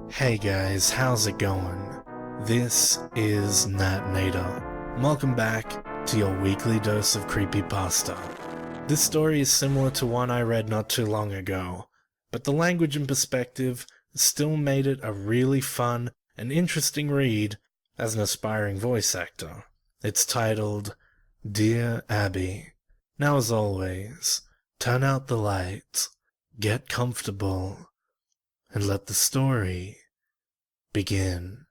Hey guys, how's it going? This is Nat Nader. Welcome back to your weekly dose of creepypasta. This story is similar to one I read not too long ago, but the language and perspective still made it a really fun and interesting read as an aspiring voice actor. It's titled Dear Abby. Now as always, turn out the lights, get comfortable, and let the story begin.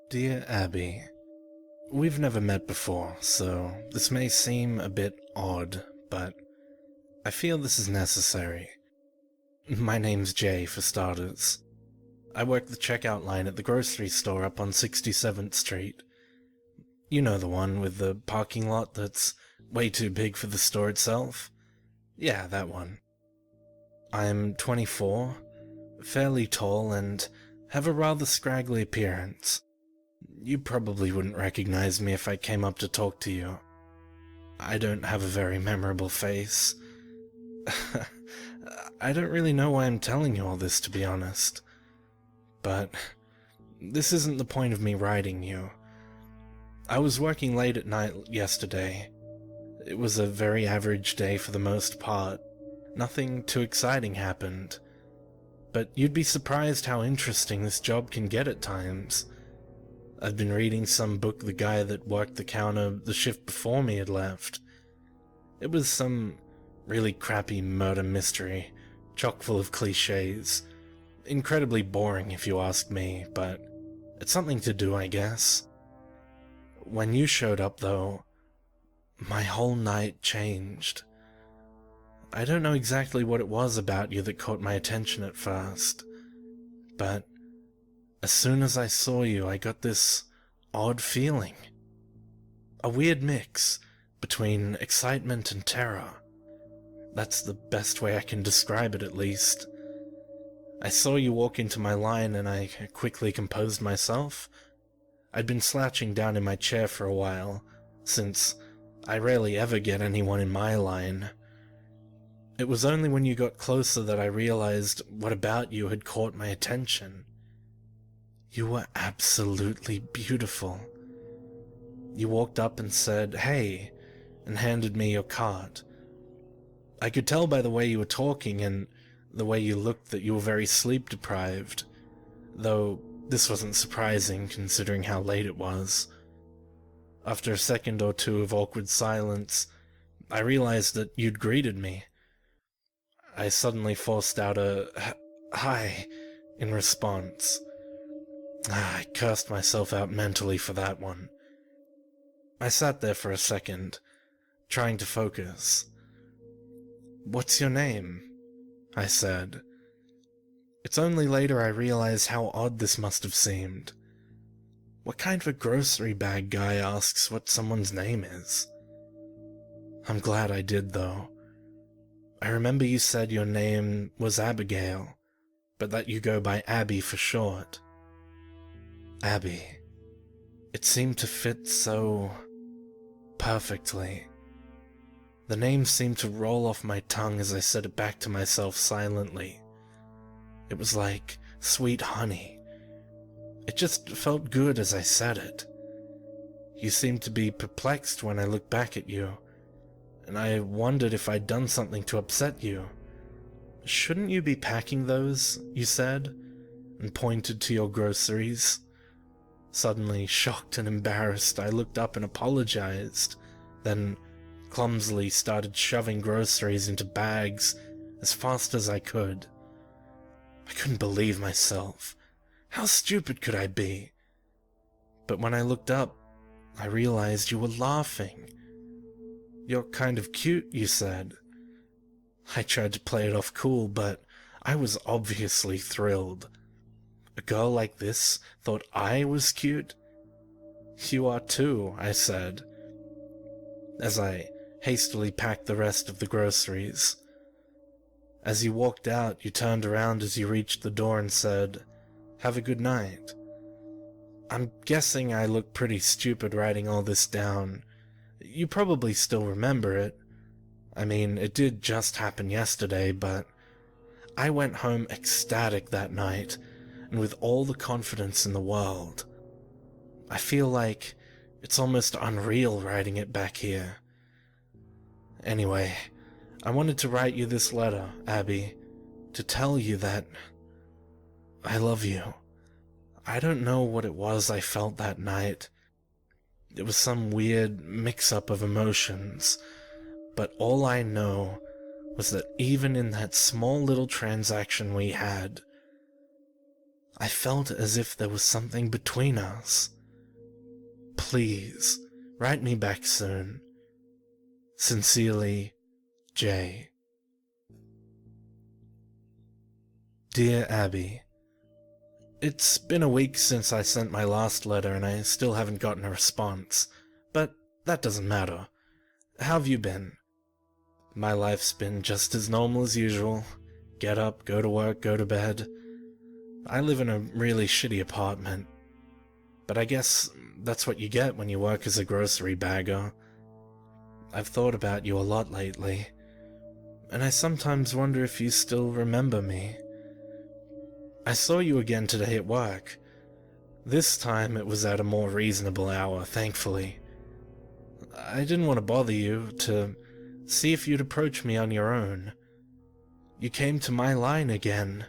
Dear Abby, we've never met before, so this may seem a bit odd, but I feel this is necessary. My name's Jay, for starters. I work the checkout line at the grocery store up on 67th Street. You know the one with the parking lot that's way too big for the store itself? Yeah, that one. I'm 24, fairly tall, and have a rather scraggly appearance. You probably wouldn't recognize me if I came up to talk to you. I don't have a very memorable face. I don't really know why I'm telling you all this, to be honest. But this isn't the point of me writing you. I was working late at night yesterday. It was a very average day for the most part. Nothing too exciting happened. But you'd be surprised how interesting this job can get at times. I'd been reading some book the guy that worked the counter the shift before me had left. It was some really crappy murder mystery, chock full of cliches. Incredibly boring if you ask me, but it's something to do, I guess. When you showed up, though, my whole night changed. I don't know exactly what it was about you that caught my attention at first, but as soon as I saw you, I got this odd feeling. A weird mix between excitement and terror. That's the best way I can describe it, at least. I saw you walk into my line and I quickly composed myself. I'd been slouching down in my chair for a while, since I rarely ever get anyone in my line. It was only when you got closer that I realized what about you had caught my attention. You were absolutely beautiful. You walked up and said, "Hey," and handed me your card. I could tell by the way you were talking and the way you looked that you were very sleep-deprived, though this wasn't surprising considering how late it was. After a second or two of awkward silence, I realized that you'd greeted me. I suddenly forced out a "hi" in response. I cursed myself out mentally for that one. I sat there for a second, trying to focus. "What's your name?" I said. It's only later I realized how odd this must have seemed. What kind of a grocery bag guy asks what someone's name is? I'm glad I did, though. I remember you said your name was Abigail, but that you go by Abby for short. Abby. It seemed to fit so perfectly. The name seemed to roll off my tongue as I said it back to myself silently. It was like sweet honey. It just felt good as I said it. You seemed to be perplexed when I looked back at you, and I wondered if I'd done something to upset you. "Shouldn't you be packing those?" you said, and pointed to your groceries. Suddenly, shocked and embarrassed, I looked up and apologized, then clumsily started shoving groceries into bags as fast as I could. I couldn't believe myself. How stupid could I be? But when I looked up, I realized you were laughing. "You're kind of cute," you said. I tried to play it off cool, but I was obviously thrilled. A girl like this thought I was cute? "You are too," I said, as I hastily packed the rest of the groceries. As you walked out, you turned around as you reached the door and said, "Have a good night." I'm guessing I look pretty stupid writing all this down. You probably still remember it. I mean, it did just happen yesterday, but I went home ecstatic that night, and with all the confidence in the world. I feel like it's almost unreal writing it back here. Anyway, I wanted to write you this letter, Abby, to tell you that I love you. I don't know what it was I felt that night. It was some weird mix-up of emotions, but all I know was that even in that small little transaction we had, I felt as if there was something between us. Please, write me back soon. Sincerely, Jay. Dear Abby, it's been a week since I sent my last letter and I still haven't gotten a response, but that doesn't matter. How have you been? My life's been just as normal as usual. Get up, go to work, go to bed. I live in a really shitty apartment, but I guess that's what you get when you work as a grocery bagger. I've thought about you a lot lately, and I sometimes wonder if you still remember me. I saw you again today at work. This time it was at a more reasonable hour, thankfully. I didn't want to bother you, to see if you'd approach me on your own. You came to my line again,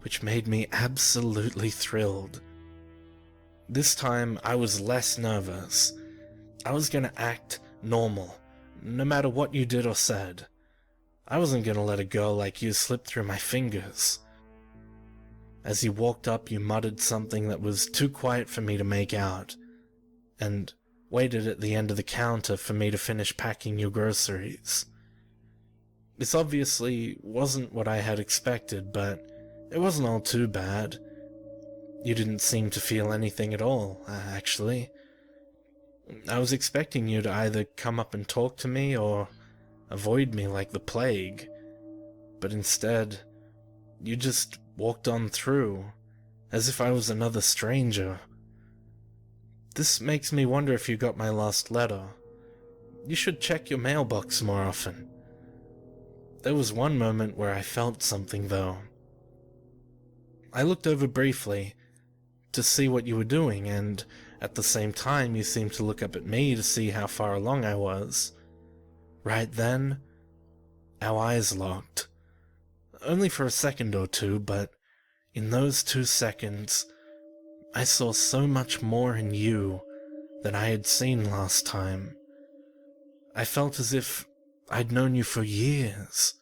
which made me absolutely thrilled. This time I was less nervous. I was gonna act normal, no matter what you did or said. I wasn't gonna let a girl like you slip through my fingers. As you walked up, you muttered something that was too quiet for me to make out, and waited at the end of the counter for me to finish packing your groceries. This obviously wasn't what I had expected, but it wasn't all too bad. You didn't seem to feel anything at all, actually. I was expecting you to either come up and talk to me or avoid me like the plague, but instead, you just walked on through, as if I was another stranger. This makes me wonder if you got my last letter. You should check your mailbox more often. There was one moment where I felt something, though. I looked over briefly to see what you were doing, and at the same time you seemed to look up at me to see how far along I was. Right then, our eyes locked. Only for a second or two, but in those 2 seconds, I saw so much more in you than I had seen last time. I felt as if I'd known you for years.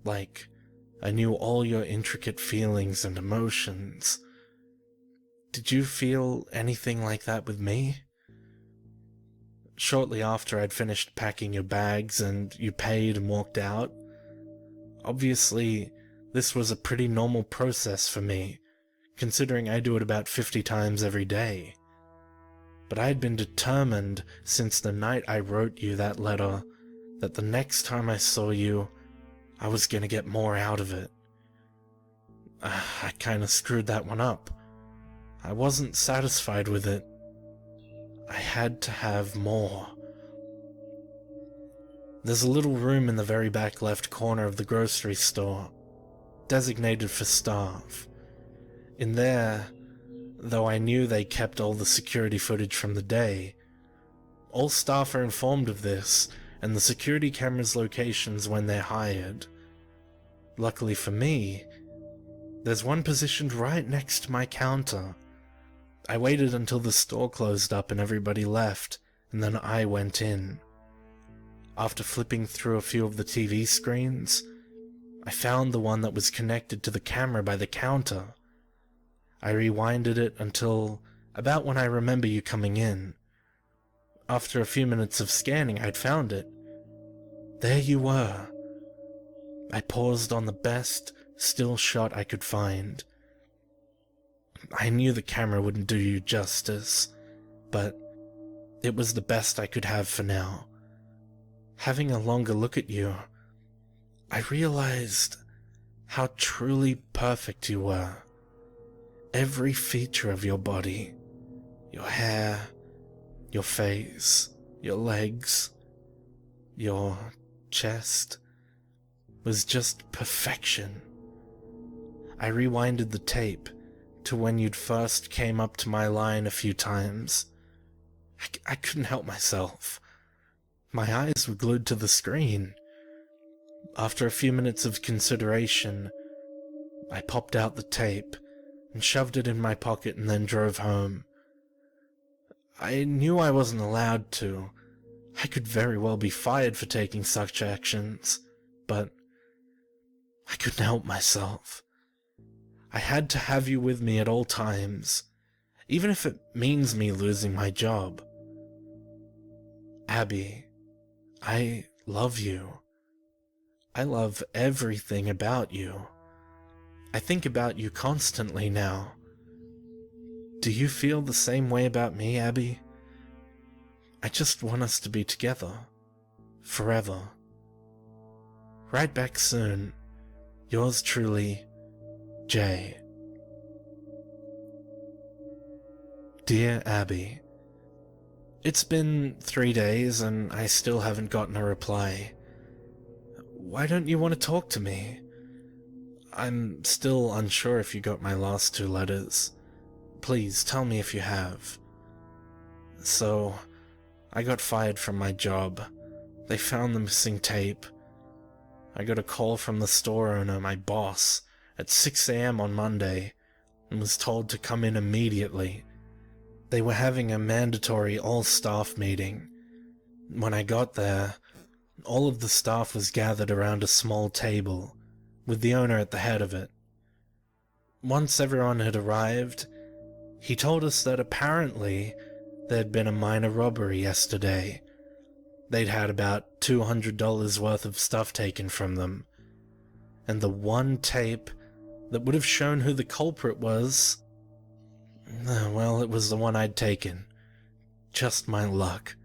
Like, I knew all your intricate feelings and emotions. Did you feel anything like that with me? Shortly after I'd finished packing your bags and you paid and walked out, obviously, this was a pretty normal process for me, considering I do it about 50 times every day. But I had been determined since the night I wrote you that letter that the next time I saw you, I was gonna get more out of it. I kinda screwed that one up. I wasn't satisfied with it. I had to have more. There's a little room in the very back left corner of the grocery store, designated for staff. In there, though I knew they kept all the security footage from the day, all staff are informed of this and the security cameras' locations when they're hired. Luckily for me, there's one positioned right next to my counter. I waited until the store closed up and everybody left, and then I went in. After flipping through a few of the TV screens, I found the one that was connected to the camera by the counter. I rewinded it until about when I remember you coming in. After a few minutes of scanning, I'd found it. There you were. I paused on the best still shot I could find. I knew the camera wouldn't do you justice, but it was the best I could have for now. Having a longer look at you, I realized how truly perfect you were. every feature of your body, your hair, your face, your legs, your chest, was just perfection. I rewinded the tape to when you'd first came up to my line a few times. I couldn't help myself. My eyes were glued to the screen. After a few minutes of consideration, I popped out the tape and shoved it in my pocket and then drove home. I knew I wasn't allowed to. I could very well be fired for taking such actions, but I couldn't help myself. I had to have you with me at all times, even if it means me losing my job. Abby, I love you. I love everything about you. I think about you constantly now. Do you feel the same way about me, Abby? I just want us to be together. Forever. Right back soon. Yours truly, Jay. Dear Abby, it's been 3 days and I still haven't gotten a reply. Why don't you want to talk to me? I'm still unsure if you got my last 2 letters. Please tell me if you have. So, I got fired from my job. They found the missing tape. I got a call from the store owner, my boss, at 6 a.m. on Monday, and was told to come in immediately. They were having a mandatory all-staff meeting. When I got there, all of the staff was gathered around a small table, with the owner at the head of it. Once everyone had arrived, he told us that apparently there'd been a minor robbery yesterday. They'd had about $200 worth of stuff taken from them, and the one tape that would have shown who the culprit was, well, it was the one I'd taken. Just my luck.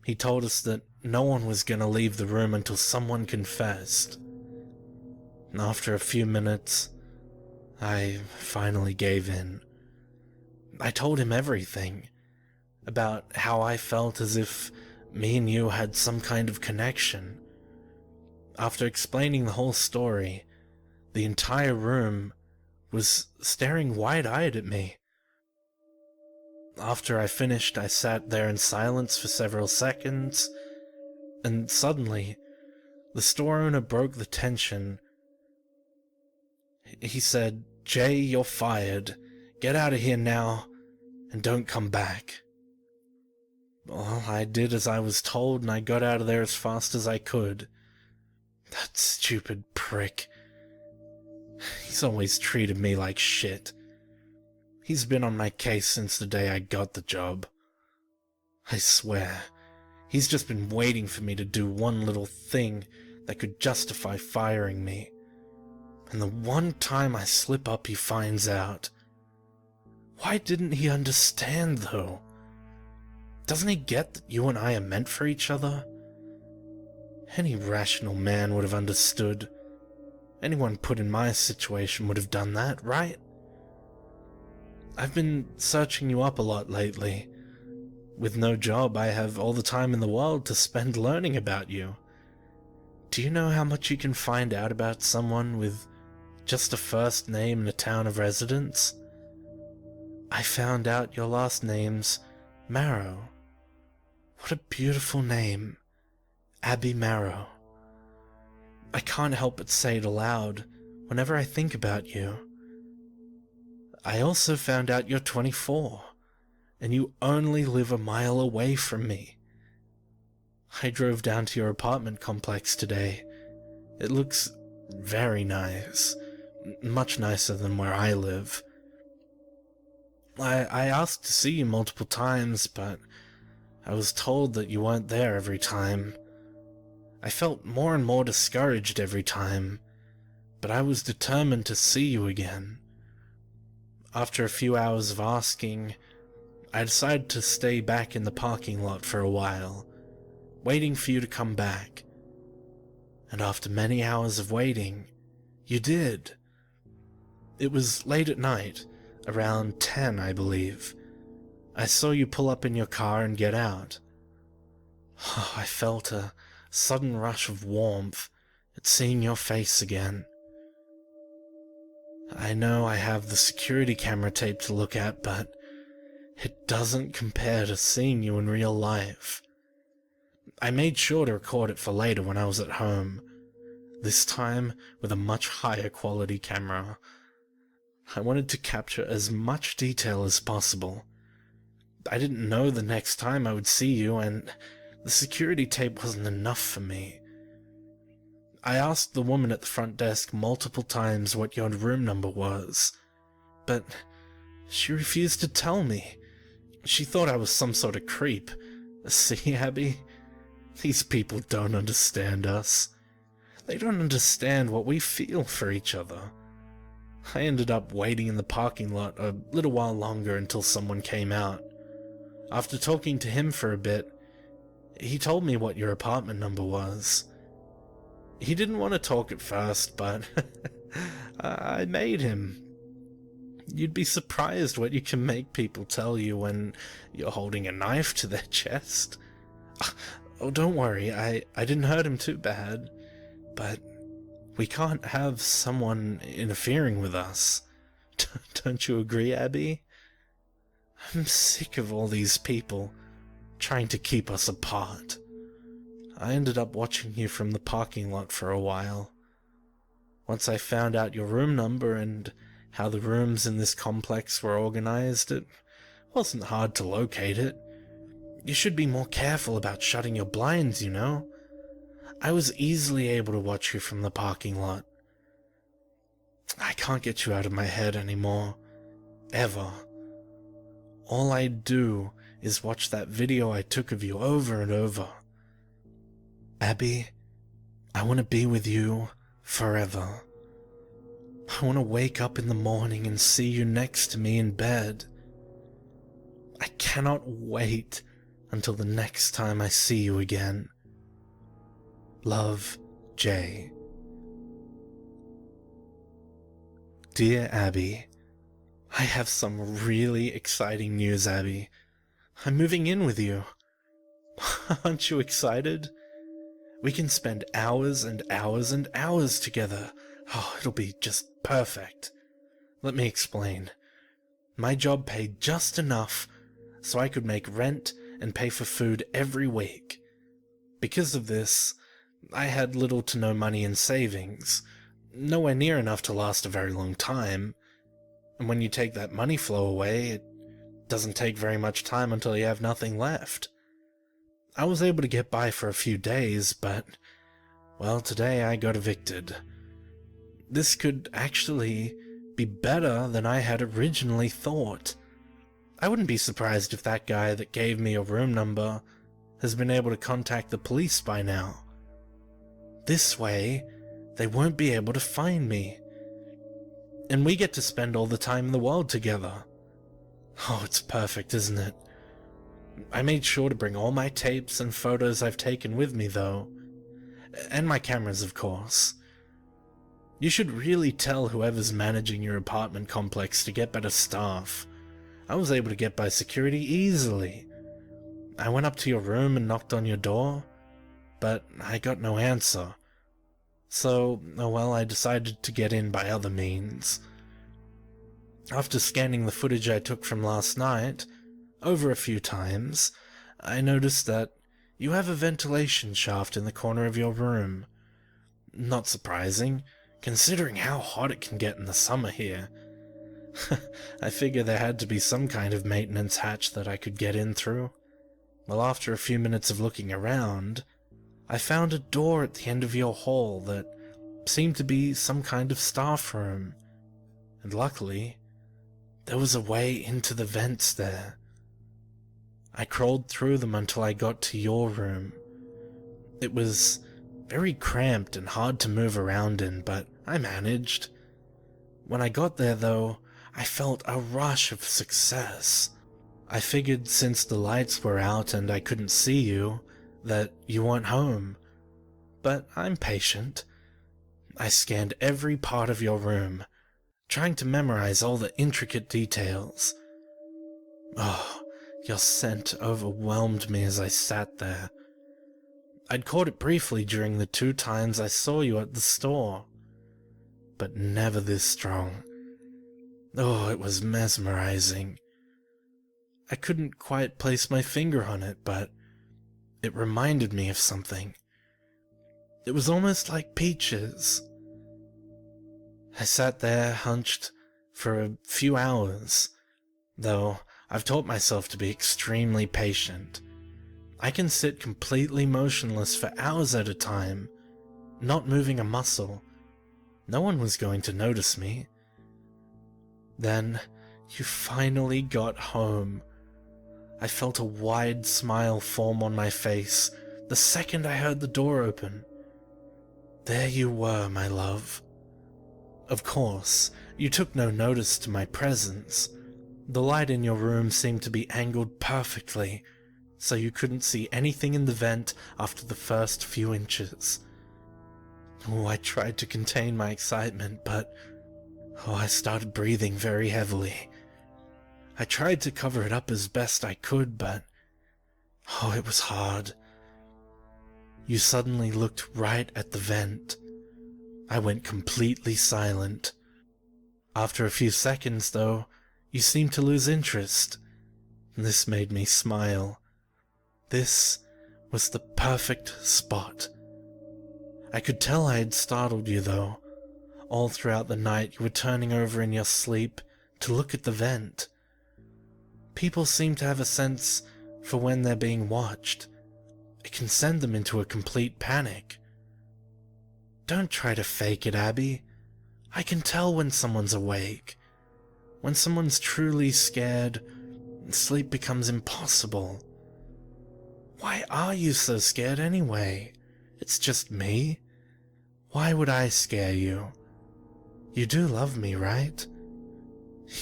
He told us that no one was gonna leave the room until someone confessed. And after a few minutes, I finally gave in. I told him everything, about how I felt as if me and you had some kind of connection. After explaining the whole story, the entire room was staring wide-eyed at me. After I finished, I sat there in silence for several seconds, and suddenly, the store owner broke the tension. He said, "Jay, you're fired. Get out of here now, and don't come back." Well, I did as I was told, and I got out of there as fast as I could. That stupid prick. He's always treated me like shit. He's been on my case since the day I got the job. I swear, he's just been waiting for me to do one little thing that could justify firing me. And the one time I slip up, he finds out. Why didn't he understand, though? Doesn't he get that you and I are meant for each other? Any rational man would have understood. Anyone put in my situation would have done that, right? I've been searching you up a lot lately. With no job, I have all the time in the world to spend learning about you. Do you know how much you can find out about someone with just a first name and a town of residence? I found out your last name's Marrow. What a beautiful name. Abby Marrow. I can't help but say it aloud whenever I think about you. I also found out you're 24, and you only live a mile away from me. I drove down to your apartment complex today. It looks very nice, much nicer than where I live. I asked to see you multiple times, but I was told that you weren't there every time. I felt more and more discouraged every time, but I was determined to see you again. After a few hours of asking, I decided to stay back in the parking lot for a while, waiting for you to come back. And after many hours of waiting, you did. It was late at night, around 10, I believe. I saw you pull up in your car and get out. I felt a sudden rush of warmth at seeing your face again. I know I have the security camera tape to look at, but it doesn't compare to seeing you in real life. I made sure to record it for later when I was at home, this time with a much higher quality camera. I wanted to capture as much detail as possible. I didn't know the next time I would see you, and the security tape wasn't enough for me. I asked the woman at the front desk multiple times what your room number was, but she refused to tell me. She thought I was some sort of creep. See, Abby? These people don't understand us. They don't understand what we feel for each other. I ended up waiting in the parking lot a little while longer until someone came out. After talking to him for a bit, he told me what your apartment number was. He didn't want to talk at first, but I made him. You'd be surprised what you can make people tell you when you're holding a knife to their chest. Oh, don't worry, I didn't hurt him too bad, but we can't have someone interfering with us. Don't you agree, Abby? I'm sick of all these people trying to keep us apart. I ended up watching you from the parking lot for a while. Once I found out your room number and how the rooms in this complex were organized, it wasn't hard to locate it. You should be more careful about shutting your blinds, you know? I was easily able to watch you from the parking lot. I can't get you out of my head anymore. Ever. All I do is watch that video I took of you over and over. Abby, I want to be with you forever. I want to wake up in the morning and see you next to me in bed. I cannot wait until the next time I see you again. Love, Jay. Dear Abby, I have some really exciting news, Abby. I'm moving in with you. Aren't you excited? We can spend hours and hours and hours together. Oh, it'll be just perfect. Let me explain. My job paid just enough so I could make rent and pay for food every week. Because of this, I had little to no money in savings, nowhere near enough to last a very long time. And when you take that money flow away, it doesn't take very much time until you have nothing left. I was able to get by for a few days, but, well, today I got evicted. This could actually be better than I had originally thought. I wouldn't be surprised if that guy that gave me a room number has been able to contact the police by now. This way, they won't be able to find me. And we get to spend all the time in the world together. Oh, it's perfect, isn't it? I made sure to bring all my tapes and photos I've taken with me, though. And my cameras, of course. You should really tell whoever's managing your apartment complex to get better staff. I was able to get by security easily. I went up to your room and knocked on your door, but I got no answer. So, oh well, I decided to get in by other means. After scanning the footage I took from last night, over a few times, I noticed that you have a ventilation shaft in the corner of your room. Not surprising, considering how hot it can get in the summer here. I figured there had to be some kind of maintenance hatch that I could get in through. Well, after a few minutes of looking around, I found a door at the end of your hall that seemed to be some kind of staff room, and luckily, there was a way into the vents there. I crawled through them until I got to your room. It was very cramped and hard to move around in, but I managed. When I got there, though, I felt a rush of success. I figured since the lights were out and I couldn't see you, that you weren't home. But I'm patient. I scanned every part of your room, trying to memorize all the intricate details. Oh, your scent overwhelmed me as I sat there. I'd caught it briefly during the 2 times I saw you at the store, but never this strong. Oh, it was mesmerizing. I couldn't quite place my finger on it, but it reminded me of something. It was almost like peaches. I sat there hunched for a few hours, though I've taught myself to be extremely patient. I can sit completely motionless for hours at a time, not moving a muscle. No one was going to notice me. Then, you finally got home. I felt a wide smile form on my face the second I heard the door open. There you were, my love. Of course, you took no notice to my presence. The light in your room seemed to be angled perfectly, so you couldn't see anything in the vent after the first few inches. Oh, I tried to contain my excitement, but I started breathing very heavily. I tried to cover it up as best I could, but it was hard. You suddenly looked right at the vent. I went completely silent. After a few seconds, though, you seemed to lose interest. This made me smile. This was the perfect spot. I could tell I had startled you, though. All throughout the night you were turning over in your sleep to look at the vent. People seem to have a sense for when they're being watched. It can send them into a complete panic. Don't try to fake it, Abby. I can tell when someone's awake. When someone's truly scared, sleep becomes impossible. Why are you so scared anyway? It's just me. Why would I scare you? You do love me, right?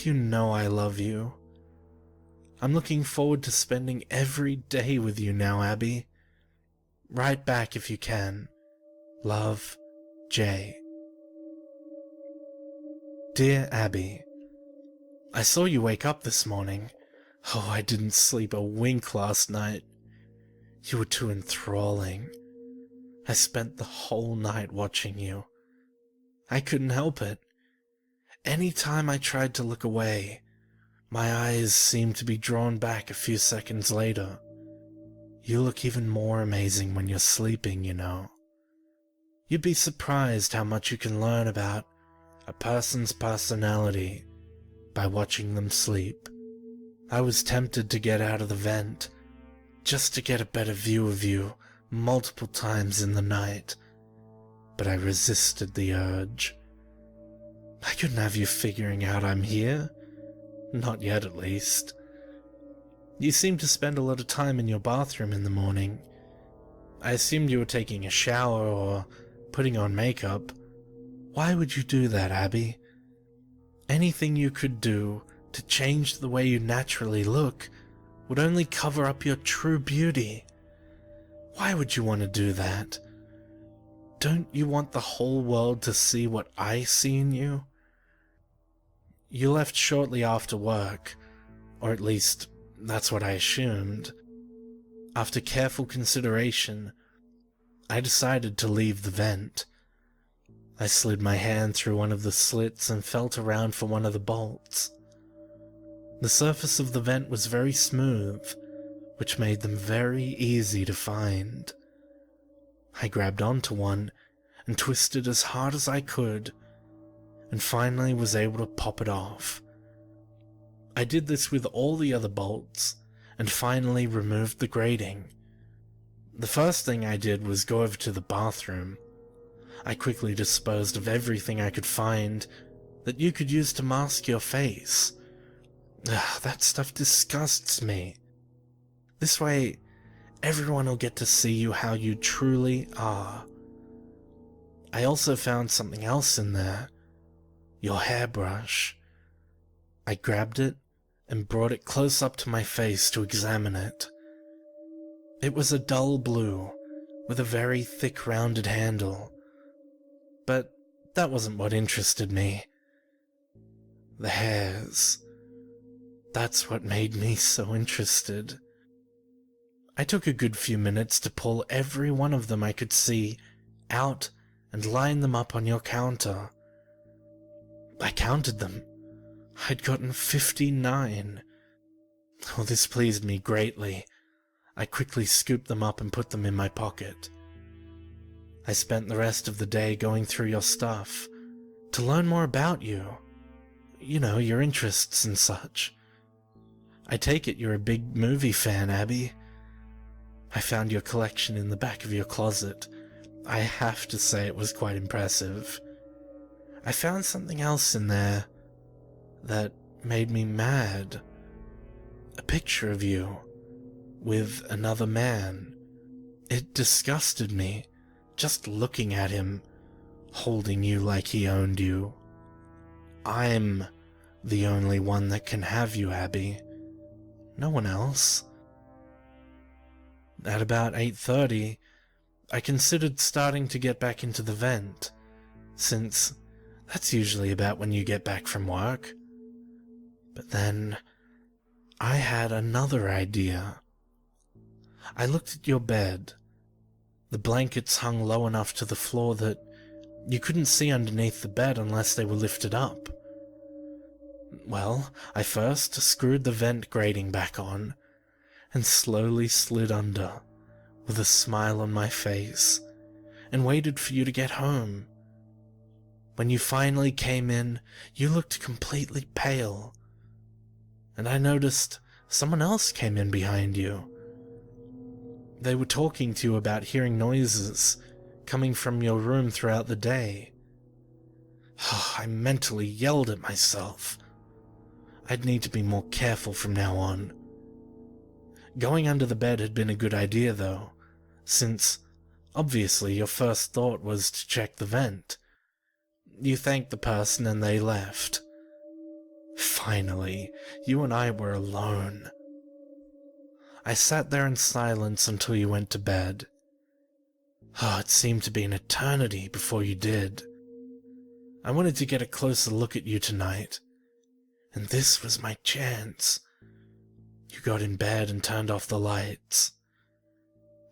You know I love you. I'm looking forward to spending every day with you now, Abby. Write back if you can. Love, Jay. Dear Abby, I saw you wake up this morning. I didn't sleep a wink last night. You were too enthralling. I spent the whole night watching you. I couldn't help it. Any time I tried to look away, my eyes seemed to be drawn back a few seconds later. You look even more amazing when you're sleeping, you know. You'd be surprised how much you can learn about a person's personality by watching them sleep. I was tempted to get out of the vent, just to get a better view of you multiple times in the night, but I resisted the urge. I couldn't have you figuring out I'm here. Not yet, at least. You seem to spend a lot of time in your bathroom in the morning. I assumed you were taking a shower or putting on makeup. Why would you do that, Abby? Anything you could do to change the way you naturally look would only cover up your true beauty. Why would you want to do that? Don't you want the whole world to see what I see in you? You left shortly after work, or at least that's what I assumed. After careful consideration, I decided to leave the vent. I slid my hand through one of the slits and felt around for one of the bolts. The surface of the vent was very smooth, which made them very easy to find. I grabbed onto one and twisted as hard as I could, and finally was able to pop it off. I did this with all the other bolts, and finally removed the grating. The first thing I did was go over to the bathroom. I quickly disposed of everything I could find that you could use to mask your face. That stuff disgusts me. This way, everyone will get to see you how you truly are. I also found something else in there. Your hairbrush. I grabbed it and brought it close up to my face to examine it. It was a dull blue, with a very thick rounded handle. But that wasn't what interested me. The hairs. That's what made me so interested. I took a good few minutes to pull every one of them I could see out and line them up on your counter. I counted them. I'd gotten 59. Oh, this pleased me greatly. I quickly scooped them up and put them in my pocket. I spent the rest of the day going through your stuff to learn more about you. You know, your interests and such. I take it you're a big movie fan, Abby. I found your collection in the back of your closet. I have to say it was quite impressive. I found something else in there that made me mad. A picture of you with another man. It disgusted me, just looking at him, holding you like he owned you. I'm the only one that can have you, Abby. No one else. At about 8:30, I considered starting to get back into the vent, since that's usually about when you get back from work. But then, I had another idea. I looked at your bed. The blankets hung low enough to the floor that you couldn't see underneath the bed unless they were lifted up. Well, I first screwed the vent grating back on, and slowly slid under, with a smile on my face, and waited for you to get home. When you finally came in, you looked completely pale, and I noticed someone else came in behind you. They were talking to you about hearing noises coming from your room throughout the day. I mentally yelled at myself. I'd need to be more careful from now on. Going under the bed had been a good idea, though, since, obviously, your first thought was to check the vent. You thanked the person and they left. Finally, you and I were alone. I sat there in silence until you went to bed. It seemed to be an eternity before you did. I wanted to get a closer look at you tonight, and this was my chance. You got in bed and turned off the lights.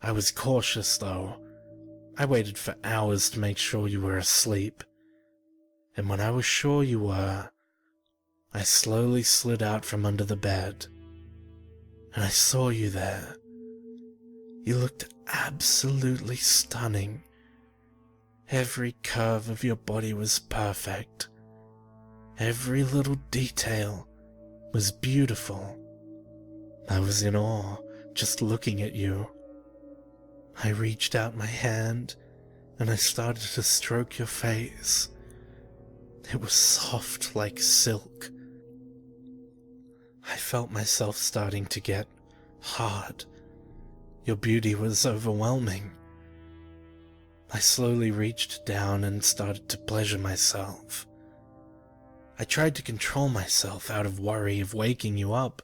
I was cautious, though. I waited for hours to make sure you were asleep. And when I was sure you were, I slowly slid out from under the bed. And I saw you there. You looked absolutely stunning. Every curve of your body was perfect. Every little detail was beautiful. I was in awe just looking at you. I reached out my hand and I started to stroke your face. It was soft like silk. I felt myself starting to get hard. Your beauty was overwhelming. I slowly reached down and started to pleasure myself. I tried to control myself out of worry of waking you up,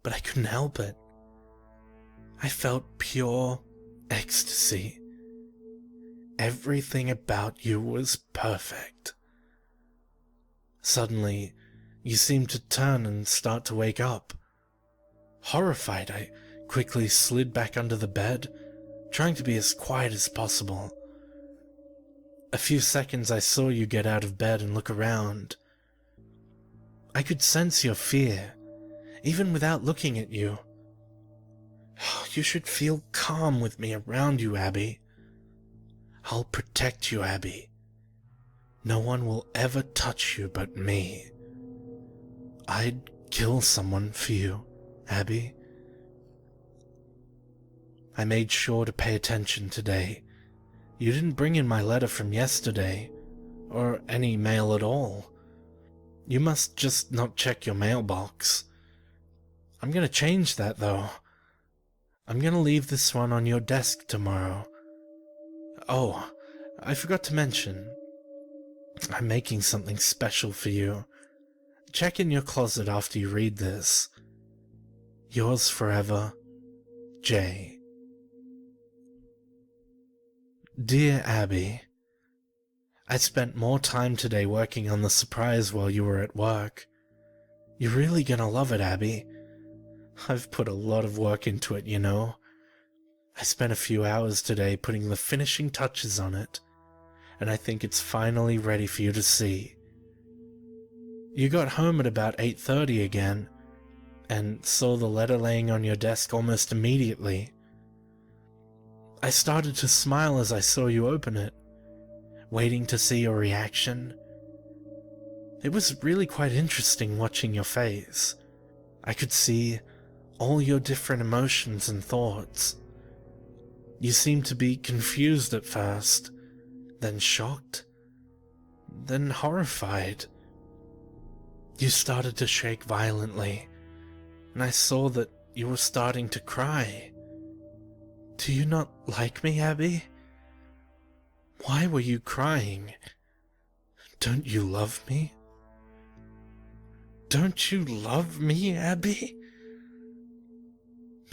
but I couldn't help it. I felt pure ecstasy. Everything about you was perfect. Suddenly, you seemed to turn and start to wake up. Horrified, I quickly slid back under the bed, trying to be as quiet as possible. A few seconds I saw you get out of bed and look around. I could sense your fear, even without looking at you. You should feel calm with me around you, Abby. I'll protect you, Abby. No one will ever touch you but me. I'd kill someone for you, Abby. I made sure to pay attention today. You didn't bring in my letter from yesterday, or any mail at all. You must just not check your mailbox. I'm gonna change that, though. I'm gonna leave this one on your desk tomorrow. Oh, I forgot to mention, I'm making something special for you. Check in your closet after you read this. Yours forever, Jay. Dear Abby, I spent more time today working on the surprise while you were at work. You're really gonna love it, Abby. I've put a lot of work into it, you know. I spent a few hours today putting the finishing touches on it, and I think it's finally ready for you to see. You got home at about 8:30 again, and saw the letter laying on your desk almost immediately. I started to smile as I saw you open it, waiting to see your reaction. It was really quite interesting watching your face. I could see all your different emotions and thoughts. You seemed to be confused at first, then shocked, then horrified. You started to shake violently, and I saw that you were starting to cry. Do you not like me, Abby? Why were you crying? Don't you love me? Don't you love me, Abby?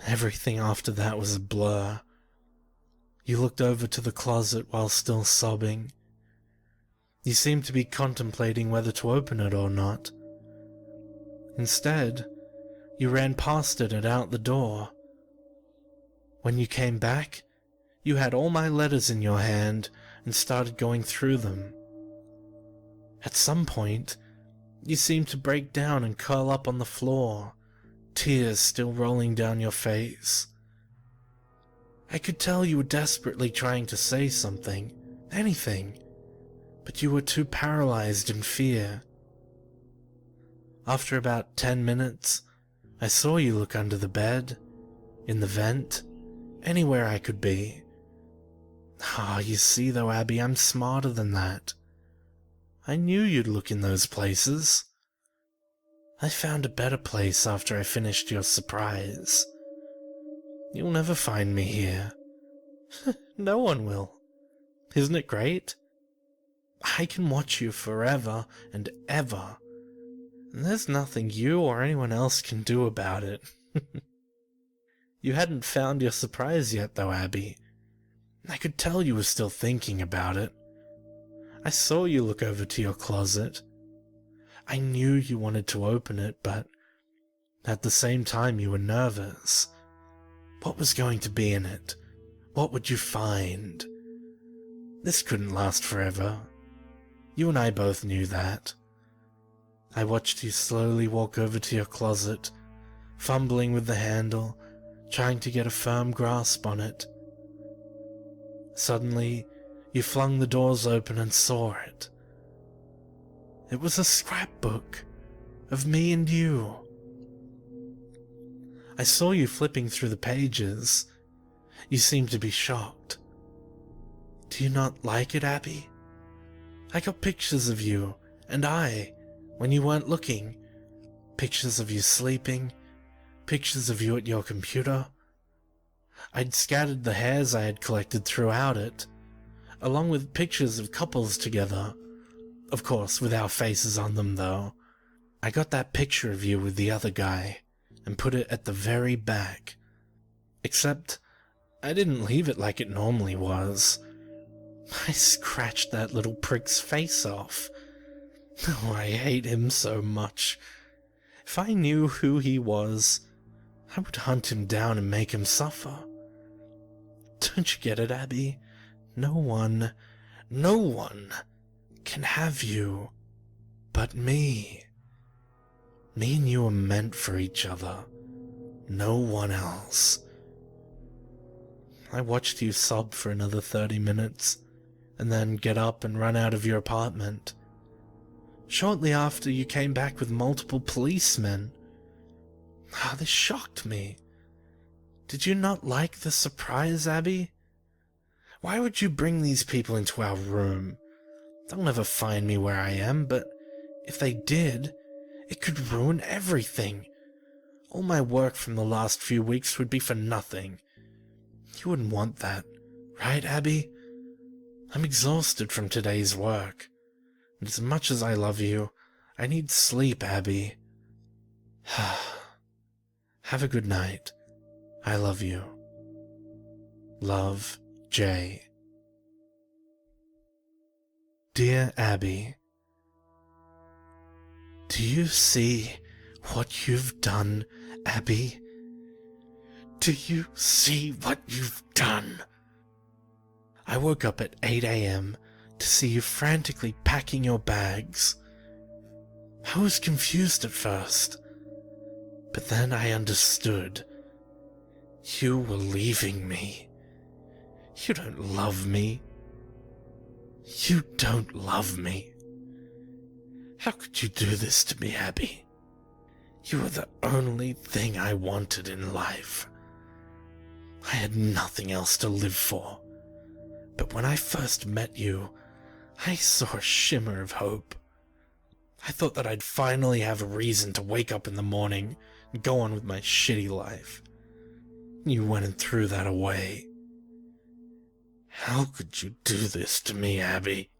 Everything after that was a blur. You looked over to the closet while still sobbing. You seemed to be contemplating whether to open it or not. Instead, you ran past it and out the door. When you came back, you had all my letters in your hand and started going through them. At some point, you seemed to break down and curl up on the floor, tears still rolling down your face. I could tell you were desperately trying to say something, anything, but you were too paralyzed in fear. After about 10 minutes, I saw you look under the bed, in the vent, anywhere I could be. You see though, Abby, I'm smarter than that. I knew you'd look in those places. I found a better place after I finished your surprise. You'll never find me here. No one will. Isn't it great? I can watch you forever and ever, and there's nothing you or anyone else can do about it. You hadn't found your surprise yet, though, Abby. I could tell you were still thinking about it. I saw you look over to your closet. I knew you wanted to open it, but at the same time you were nervous. What was going to be in it? What would you find? This couldn't last forever. You and I both knew that. I watched you slowly walk over to your closet, fumbling with the handle, trying to get a firm grasp on it. Suddenly, you flung the doors open and saw it. It was a scrapbook of me and you. I saw you flipping through the pages. You seemed to be shocked. Do you not like it, Abby? I got pictures of you and I when you weren't looking. Pictures of you sleeping, pictures of you at your computer. I'd scattered the hairs I had collected throughout it, along with pictures of couples together. Of course, with our faces on them, though. I got that picture of you with the other guy and put it at the very back. Except, I didn't leave it like it normally was. I scratched that little prick's face off. Oh, I hate him so much. If I knew who he was, I would hunt him down and make him suffer. Don't you get it, Abby? No one can have you but me. Me and you are meant for each other. No one else. I watched you sob for another 30 minutes, and then get up and run out of your apartment. Shortly after, you came back with multiple policemen. This shocked me. Did you not like the surprise, Abby? Why would you bring these people into our room? They'll never find me where I am, but if they did, it could ruin everything. All my work from the last few weeks would be for nothing. You wouldn't want that, right, Abby? I'm exhausted from today's work. And as much as I love you, I need sleep, Abby. Have a good night. I love you. Love, Jay. Dear Abby, do you see what you've done, Abby? Do you see what you've done? I woke up at 8 a.m. to see you frantically packing your bags. I was confused at first, but then I understood. You were leaving me. You don't love me. You don't love me. How could you do this to me, Abby? You were the only thing I wanted in life. I had nothing else to live for. But when I first met you, I saw a shimmer of hope. I thought that I'd finally have a reason to wake up in the morning and go on with my shitty life. You went and threw that away. How could you do this to me, Abby?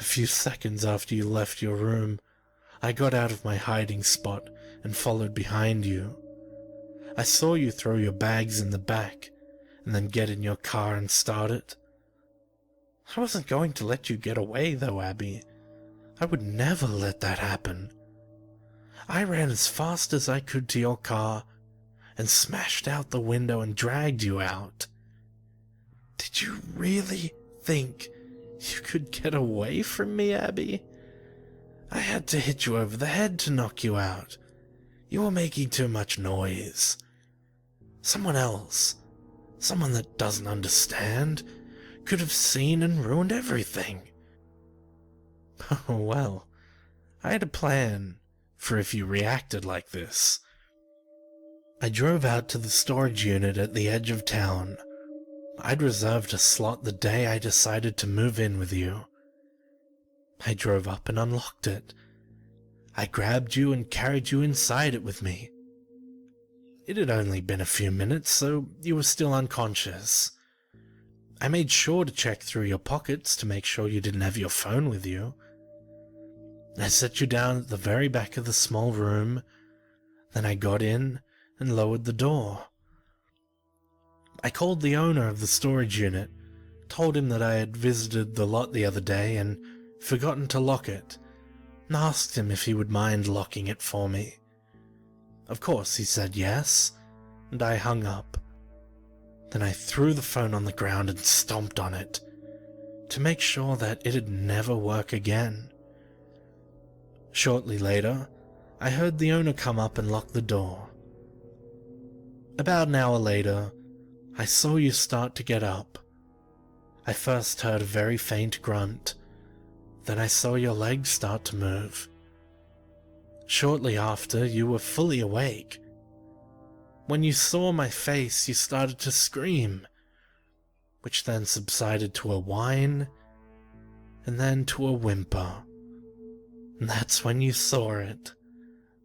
A few seconds after you left your room, I got out of my hiding spot and followed behind you. I saw you throw your bags in the back and then get in your car and start it. I wasn't going to let you get away, though, Abby. I would never let that happen. I ran as fast as I could to your car and smashed out the window and dragged you out. Did you really think you could get away from me, Abby? I had to hit you over the head to knock you out. You were making too much noise. Someone else, someone that doesn't understand, could have seen and ruined everything. Oh, well, I had a plan for if you reacted like this. I drove out to the storage unit at the edge of town. I'd reserved a slot the day I decided to move in with you. I drove up and unlocked it. I grabbed you and carried you inside it with me. It had only been a few minutes, so you were still unconscious. I made sure to check through your pockets to make sure you didn't have your phone with you. I set you down at the very back of the small room, then I got in and lowered the door. I called the owner of the storage unit, told him that I had visited the lot the other day and forgotten to lock it, and asked him if he would mind locking it for me. Of course, he said yes, and I hung up. Then I threw the phone on the ground and stomped on it, to make sure that it'd never work again. Shortly later, I heard the owner come up and lock the door. About an hour later, I saw you start to get up. I first heard a very faint grunt, then I saw your legs start to move. Shortly after, you were fully awake. When you saw my face, you started to scream, which then subsided to a whine, and then to a whimper. And that's when you saw it.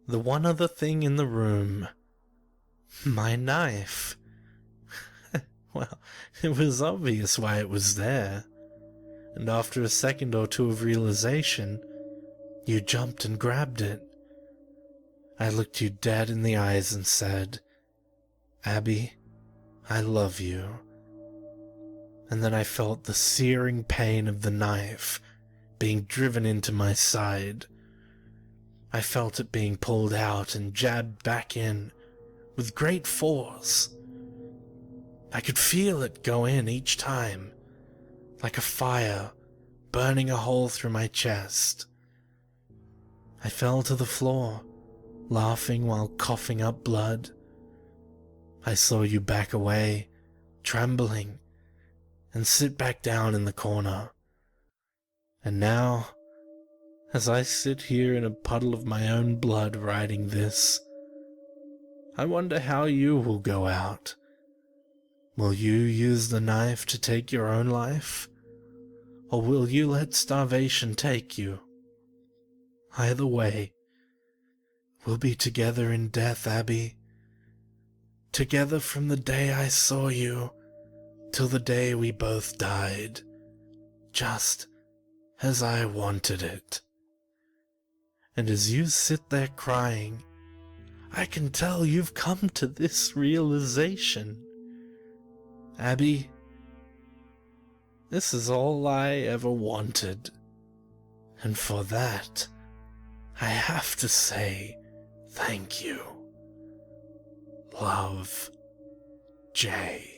The one other thing in the room. My knife. Well, it was obvious why it was there. And after a second or two of realization, you jumped and grabbed it. I looked you dead in the eyes and said, Abby, I love you. And then I felt the searing pain of the knife being driven into my side. I felt it being pulled out and jabbed back in with great force. I could feel it go in each time, like a fire burning a hole through my chest. I fell to the floor, laughing while coughing up blood. I saw you back away, trembling, and sit back down in the corner. And now, as I sit here in a puddle of my own blood writing this, I wonder how you will go out. Will you use the knife to take your own life? Or will you let starvation take you? Either way, we'll be together in death, Abby. Together from the day I saw you till the day we both died, just as I wanted it. And as you sit there crying, I can tell you've come to this realization. Abby, This is all I ever wanted. And for that, I have to say thank you. Love, Jay.